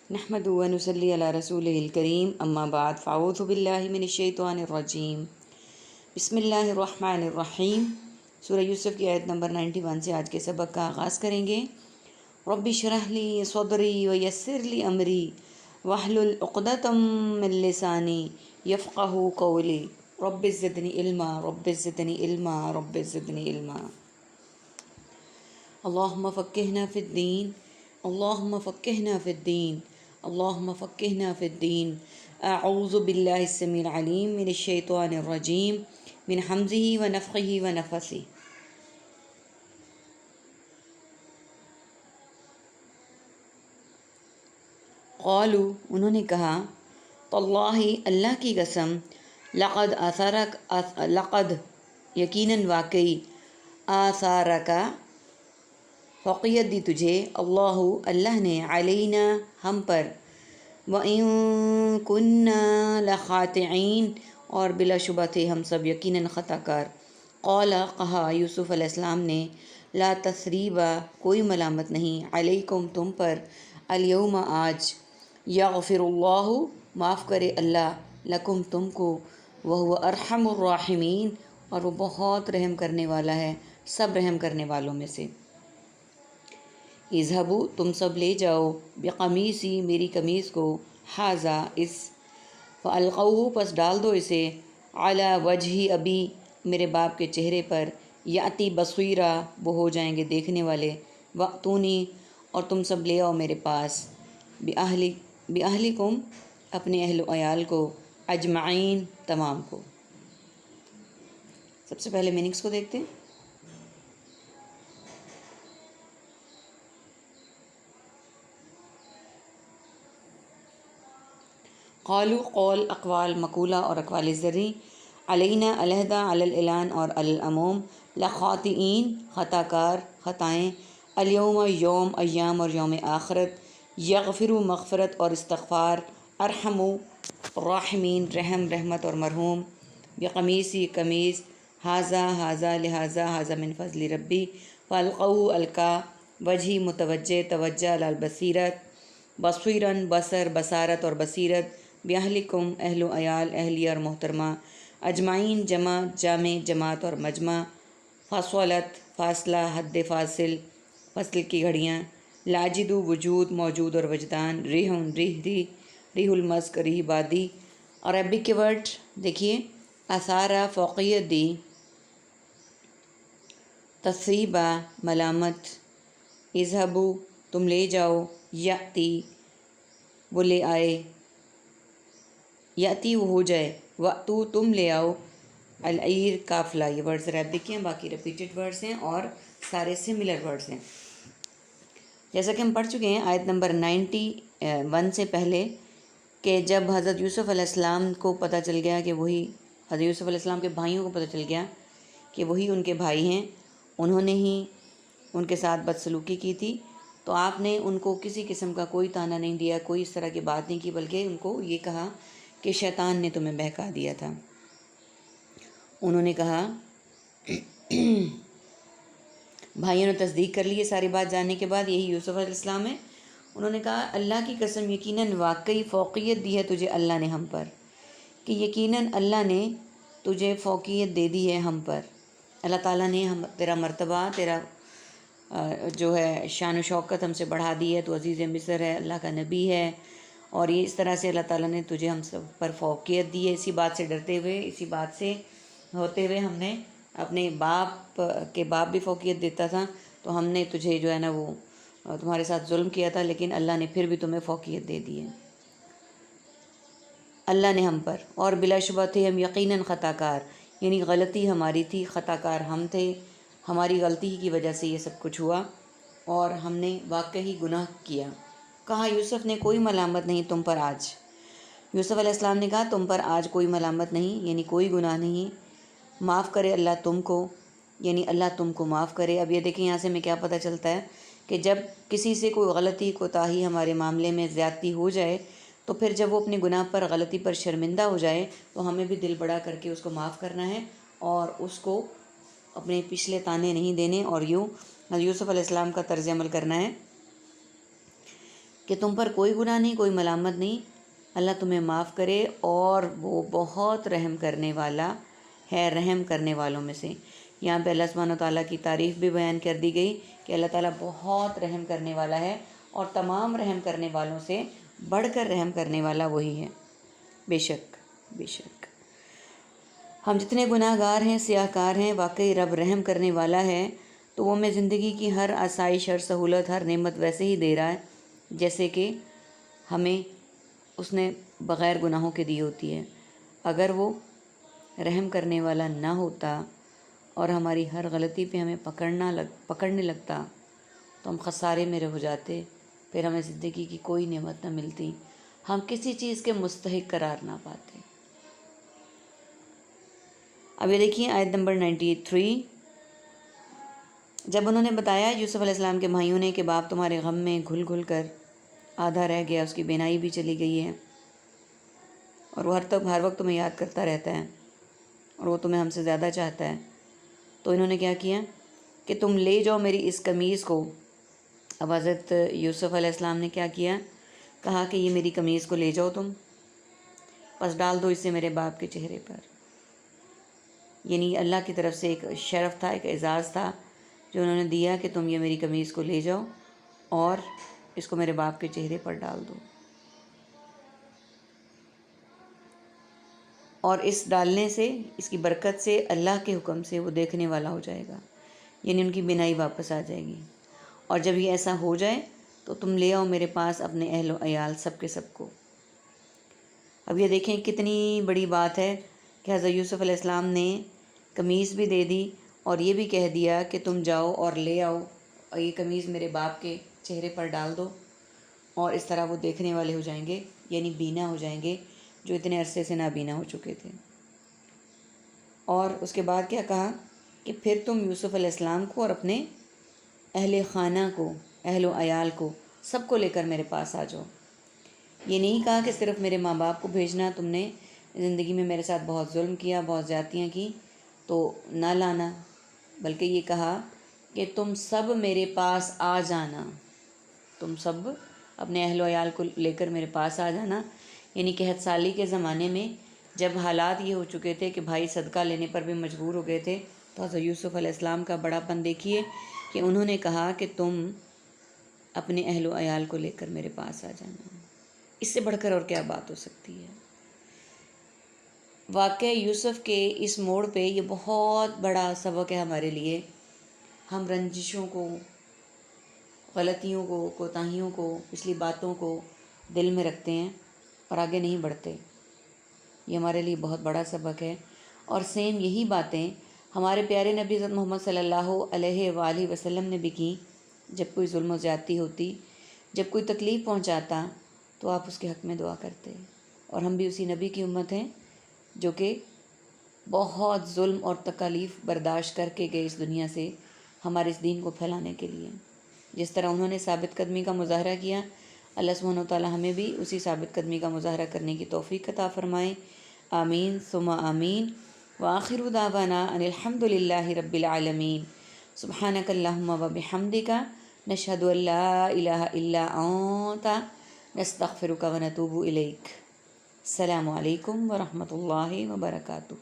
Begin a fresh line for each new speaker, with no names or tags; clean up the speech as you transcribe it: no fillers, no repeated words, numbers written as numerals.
نحمد و نصلی علی رسول الکریم اما بعد فاعوذ باللہ من الشیطان الرجیم بسم اللہ الرحمن الرحیم۔ سورہ یوسف کی آیت نمبر 91 سے آج کے سبق کا آغاز کریں گے۔ رب اشرح لی صدری ویسر لی امری واحلل عقدۃ من لسانی یفقہوا قولی رب زدنی علما رب زدنی علما رب زدنی علما۔ اللہم فقہنا فی الدین اللہم فقہنا فی الدین اللہم فقہنا فی الدین۔ اعوذ باللہ السمیع العلیم من الشیطان الرجیم من حمزہ ونفخہ ونفثہ۔ قالوا انہوں نے کہا، تاللہ اللہ کی قسم، لقد یقیناً واقعی، آثارک فوقیت دی تجھے، اللہ نے، علینا ہم پر، وَإِن كُنَّا لَخَاطِئِينَ اور بلا شبہ تھے ہم سب یقیناً خطا کار۔ قال کہا یوسف علیہ السلام نے، لا تثریب کوئی ملامت نہیں، علیکم تم پر، الیوم آج، یغفر اللہ معاف کرے اللہ، لکم تم کو، وہو ارحم الراحمین اور وہ بہت رحم کرنے والا ہے سب رحم کرنے والوں میں سے۔ اذهبوا تم سب لے جاؤ، بقمیصی میری قمیص کو، ھذا اس، فالقوہ پس ڈال دو اسے، علی وجہ ابی میرے باپ کے چہرے پر، یاتی بصیرا وہ ہو جائیں گے دیکھنے والے، واتونی اور تم سب لے آؤ میرے پاس، باہلکم اپنے اہل و عیال کو، اجمعین تمام کو۔ سب سے پہلے میننگس کو دیکھتے ہیں۔ قالو قول، اقوال مقولہ اور اقوال زرعی، علینا علیحدہ، علی الاعلان اور علی العموم، لخاطئین خطا کار خطائیں، الیوم یوم، ایام اور یوم آخرت، یغفر مغفرت اور استغفار، ارحم راحمین رحم رحمت اور مرحوم، بقمیصی قمیص، ھذا لہذا، ھذا من فضل ربی، فالقوہ القا، وجہی متوجہ توجہ، علی البصیرت بصیراً بصر بصارت اور بصیرت، باہلکم اہل و عیال اہلیہ اور محترمہ، اجمعین جمع جامع جماعت اور مجمع، فاصلت فاصلہ حد فاصل فصل کی گھڑیاں، لاجد وجود موجود اور وجدان، ریح ریح المسک ریح بادی۔ عربک کے ورڈ دیکھیے، اثارہ فوقیت دی، تصریبہ ملامت، اذهبوا تم لے جاؤ، یاتی وہ لے آئے، یاتی وہ ہو جائے، واتو تم لے آؤ، العیر قافلہ۔ یہ ورڈز عربک ہیں، باقی ریپیٹڈ ورڈز ہیں اور سارے سملر ورڈز ہیں۔ جیسا کہ ہم پڑھ چکے ہیں آیت نمبر 91 سے پہلے، کہ جب حضرت یوسف علیہ السلام کو پتہ چل گیا کہ وہی حضرت یوسف علیہ السلام کے بھائیوں کو پتہ چل گیا کہ وہی ان کے بھائی ہیں، انہوں نے ہی ان کے ساتھ بدسلوکی کی تھی، تو آپ نے ان کو کسی قسم کا کوئی طعنہ نہیں دیا، کوئی اس طرح کی بات نہیں کی، بلکہ ان کو یہ کہا کہ شیطان نے تمہیں بہکا دیا تھا۔ انہوں نے کہا، بھائیوں نے تصدیق کر لی یہ ساری بات جاننے کے بعد، یہی یوسف علیہ السلام ہے۔ انہوں نے کہا، اللہ کی قسم یقیناً واقعی فوقیت دی ہے تجھے اللہ نے ہم پر، کہ یقیناً اللہ نے تجھے فوقیت دے دی ہے ہم پر، اللہ تعالیٰ نے تیرا مرتبہ، تیرا جو ہے شان و شوکت ہم سے بڑھا دی ہے، تو عزیز مصر ہے، اللہ کا نبی ہے، اور یہ اس طرح سے اللہ تعالیٰ نے تجھے ہم سب پر فوقیت دی ہے۔ اسی بات سے ڈرتے ہوئے، اسی بات سے ہوتے ہوئے، ہم نے اپنے باپ کے باپ بھی فوقیت دیتا تھا، تو ہم نے تجھے جو ہے نا وہ تمہارے ساتھ ظلم کیا تھا، لیکن اللہ نے پھر بھی تمہیں فوقیت دے دی ہے، اللہ نے ہم پر، اور بلا شبہ تھے ہم یقیناً خطا کار، یعنی غلطی ہماری تھی، خطا کار ہم تھے، ہماری غلطی ہی کی وجہ سے یہ سب کچھ ہوا اور ہم نے واقعی گناہ کیا۔ کہا یوسف نے، کوئی ملامت نہیں تم پر آج۔ یوسف علیہ السلام نے کہا، تم پر آج کوئی ملامت نہیں، یعنی کوئی گناہ نہیں، معاف کرے اللہ تم کو، یعنی اللہ تم کو معاف کرے۔ اب یہ دیکھیں یہاں سے ہمیں کیا پتہ چلتا ہے کہ جب کسی سے کوئی غلطی کوتاہی ہمارے معاملے میں زیادتی ہو جائے، تو پھر جب وہ اپنے گناہ پر غلطی پر شرمندہ ہو جائے، تو ہمیں بھی دل بڑا کر کے اس کو معاف کرنا ہے اور اس کو اپنے پچھلے طعنے نہیں دینے، اور یوں حضرت یوسف علیہ السلام کا طرز عمل کرنا ہے کہ تم پر کوئی گناہ نہیں، کوئی ملامت نہیں، اللہ تمہیں معاف کرے، اور وہ بہت رحم کرنے والا ہے رحم کرنے والوں میں سے۔ یہاں پہ اللہ سبحانہ و تعالیٰ کی تعریف بھی بیان کر دی گئی کہ اللہ تعالیٰ بہت رحم کرنے والا ہے، اور تمام رحم کرنے والوں سے بڑھ کر رحم کرنے والا وہی ہے۔ بے شک بے شک ہم جتنے گناہ گار ہیں، سیاہ کار ہیں، واقعی رب رحم کرنے والا ہے، تو وہ ہمیں زندگی کی ہر آسائش، ہر سہولت، ہر نعمت ویسے ہی دے رہا ہے جیسے کہ ہمیں اس نے بغیر گناہوں کے دی ہوتی ہے۔ اگر وہ رحم کرنے والا نہ ہوتا اور ہماری ہر غلطی پہ ہمیں پکڑنے لگتا تو ہم خسارے میں رہ جاتے، پھر ہمیں زندگی کی کوئی نعمت نہ ملتی، ہم کسی چیز کے مستحق قرار نہ پاتے۔ اب یہ دیکھیے آیت نمبر 93۔ جب انہوں نے بتایا یوسف علیہ السلام کے بھائیوں نے کہ باپ تمہارے غم میں گھل گھل کر آدھا رہ گیا، اس کی بینائی بھی چلی گئی ہے، اور وہ ہر وقت تمہیں یاد کرتا رہتا ہے، اور وہ تمہیں ہم سے زیادہ چاہتا ہے، تو انہوں نے کیا کیا کہ تم لے جاؤ میری اس قمیض کو۔ اب حضرت یوسف علیہ السلام نے کیا کیا؟ کہا کہ یہ میری قمیض کو لے جاؤ تم، پس ڈال دو اسے میرے باپ کے چہرے پر۔ یعنی اللہ کی طرف سے ایک شرف تھا، ایک اعزاز تھا جو انہوں نے دیا کہ تم یہ میری قمیض کو لے جاؤ اور اس کو میرے باپ کے چہرے پر ڈال دو، اور اس ڈالنے سے، اس کی برکت سے، اللہ کے حکم سے وہ دیکھنے والا ہو جائے گا، یعنی ان کی بینائی واپس آ جائے گی۔ اور جب یہ ایسا ہو جائے تو تم لے آؤ میرے پاس اپنے اہل و عیال سب کے سب کو۔ اب یہ دیکھیں کتنی بڑی بات ہے کہ حضرت یوسف علیہ السلام نے قمیض بھی دے دی اور یہ بھی کہہ دیا کہ تم جاؤ اور لے آؤ، اور یہ قمیض میرے باپ کے چہرے پر ڈال دو، اور اس طرح وہ دیکھنے والے ہو جائیں گے، یعنی بینا ہو جائیں گے، جو اتنے عرصے سے نابینا ہو چکے تھے۔ اور اس کے بعد کیا کہا کہ پھر تم یوسف علیہ السلام کو اور اپنے اہل خانہ کو، اہل و عیال کو، سب کو لے کر میرے پاس آ جاؤ۔ یہ نہیں کہا کہ صرف میرے ماں باپ کو بھیجنا، تم نے زندگی میں میرے ساتھ بہت ظلم کیا، بہت زیادتیاں کی تو نہ لانا، بلکہ یہ کہا کہ تم سب میرے پاس آ جانا، تم سب اپنے اہل و عیال کو لے کر میرے پاس آ جانا۔ یعنی قحط سالی کے زمانے میں جب حالات یہ ہو چکے تھے کہ بھائی صدقہ لینے پر بھی مجبور ہو گئے تھے، تو حضرت یوسف علیہ السلام کا بڑا پن دیکھیے کہ انہوں نے کہا کہ تم اپنے اہل و عیال کو لے کر میرے پاس آ جانا۔ اس سے بڑھ کر اور کیا بات ہو سکتی ہے؟ واقعہ یوسف کے اس موڑ پہ یہ بہت بڑا سبق ہے ہمارے لیے۔ ہم رنجشوں کو، غلطیوں کو، کوتاہیوں کو، پچھلی باتوں کو دل میں رکھتے ہیں اور آگے نہیں بڑھتے۔ یہ ہمارے لیے بہت بڑا سبق ہے، اور سیم یہی باتیں ہمارے پیارے نبی حضرت محمد صلی اللہ علیہ وآلہ وسلم نے بھی کی۔ جب کوئی ظلم و زیادتی ہوتی، جب کوئی تکلیف پہنچاتا، تو آپ اس کے حق میں دعا کرتے، اور ہم بھی اسی نبی کی امت ہیں جو کہ بہت ظلم اور تکالیف برداشت کر کے گئے اس دنیا سے ہمارے اس دین کو پھیلانے کے لیے۔ جس طرح انہوں نے ثابت قدمی کا مظاہرہ کیا، اللہ سبحانہ وتعالی ہمیں بھی اسی ثابت قدمی کا مظاہرہ کرنے کی توفیق عطا فرمائے۔ آمین ثم آمین۔ وآخر دعوانا ان الحمد للہ رب العالمین۔ سبحانک اللہم و بحمدک، نشہد ان لا الہ الا انت، نستغفرک و نتوب الیک۔ السلام علیکم ورحمۃ اللہ وبرکاتہ۔